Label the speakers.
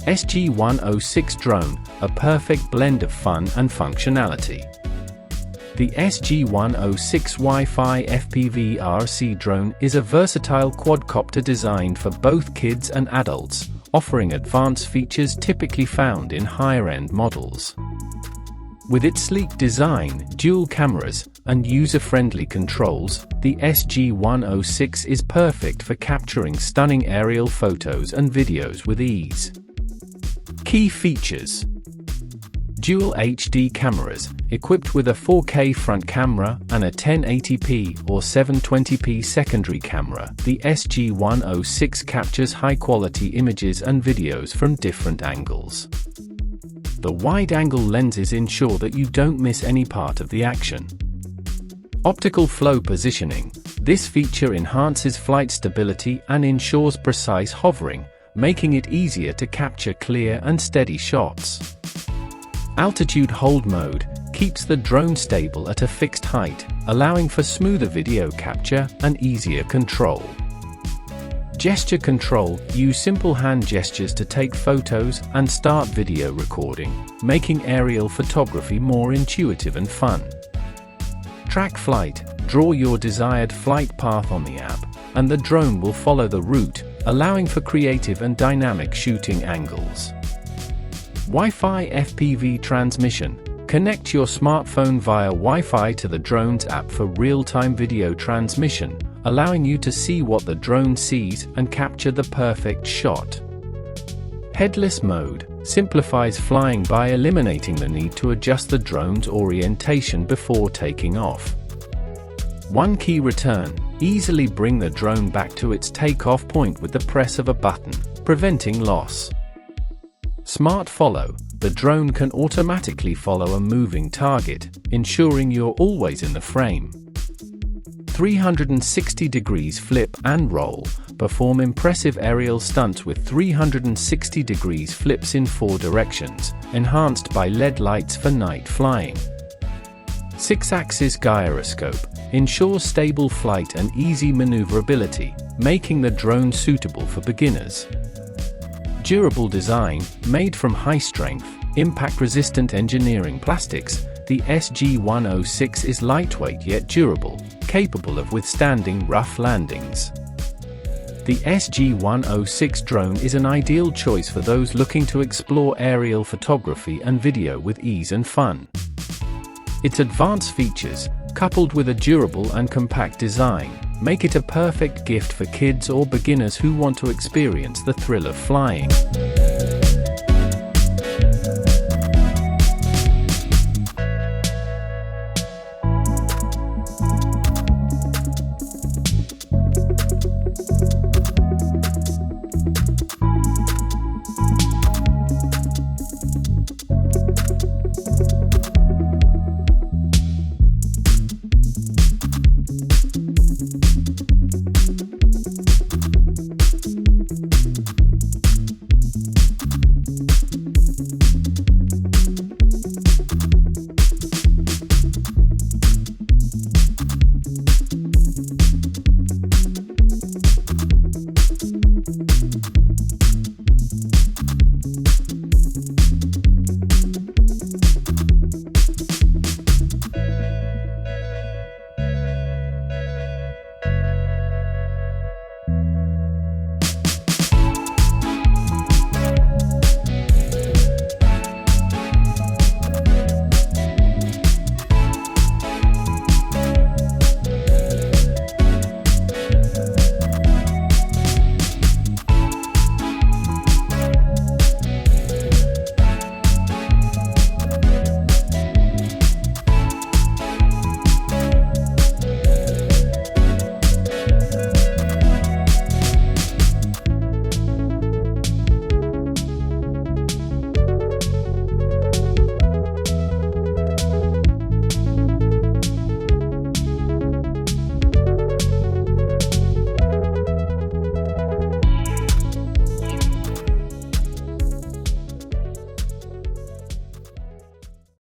Speaker 1: SG106 Drone, a perfect blend of fun and functionality. The SG106 Wi-Fi FPV-RC drone is a versatile quadcopter designed for both kids and adults, offering advanced features typically found in higher-end models. With its sleek design, dual cameras, and user-friendly controls, the SG106 is perfect for capturing stunning aerial photos and videos with ease. Key features: dual HD cameras, equipped with a 4K front camera and a 1080p or 720p secondary camera. The SG106 captures high-quality images and videos from different angles. The wide-angle lenses ensure that you don't miss any part of the action. Optical Flow Positioning. This feature enhances flight stability and ensures precise hovering, making it easier to capture clear and steady shots. Altitude Hold Mode keeps the drone stable at a fixed height, allowing for smoother video capture and easier control. Gesture Control. Use simple hand gestures to take photos and start video recording, making aerial photography more intuitive and fun. Track Flight. Draw your desired flight path on the app, and the drone will follow the route, allowing for creative and dynamic shooting angles. Wi-Fi FPV Transmission. Connect your smartphone via Wi-Fi to the drone's app for real-time video transmission, allowing you to see what the drone sees and capture the perfect shot. Headless Mode simplifies flying by eliminating the need to adjust the drone's orientation before taking off. One Key Return. Easily bring the drone back to its takeoff point with the press of a button, preventing loss. Smart Follow. The drone can automatically follow a moving target, ensuring you're always in the frame. 360 degrees flip and roll. Perform impressive aerial stunts with 360 degrees flips in 4 directions, enhanced by LED lights for night flying. 6-axis gyroscope ensures stable flight and easy maneuverability, making the drone suitable for beginners. Durable design. Made from high-strength, impact-resistant engineering plastics, the SG106 is lightweight yet durable, capable of withstanding rough landings. The SG106 drone is an ideal choice for those looking to explore aerial photography and video with ease and fun. Its advanced features, coupled with a durable and compact design, make it a perfect gift for kids or beginners who want to experience the thrill of flying.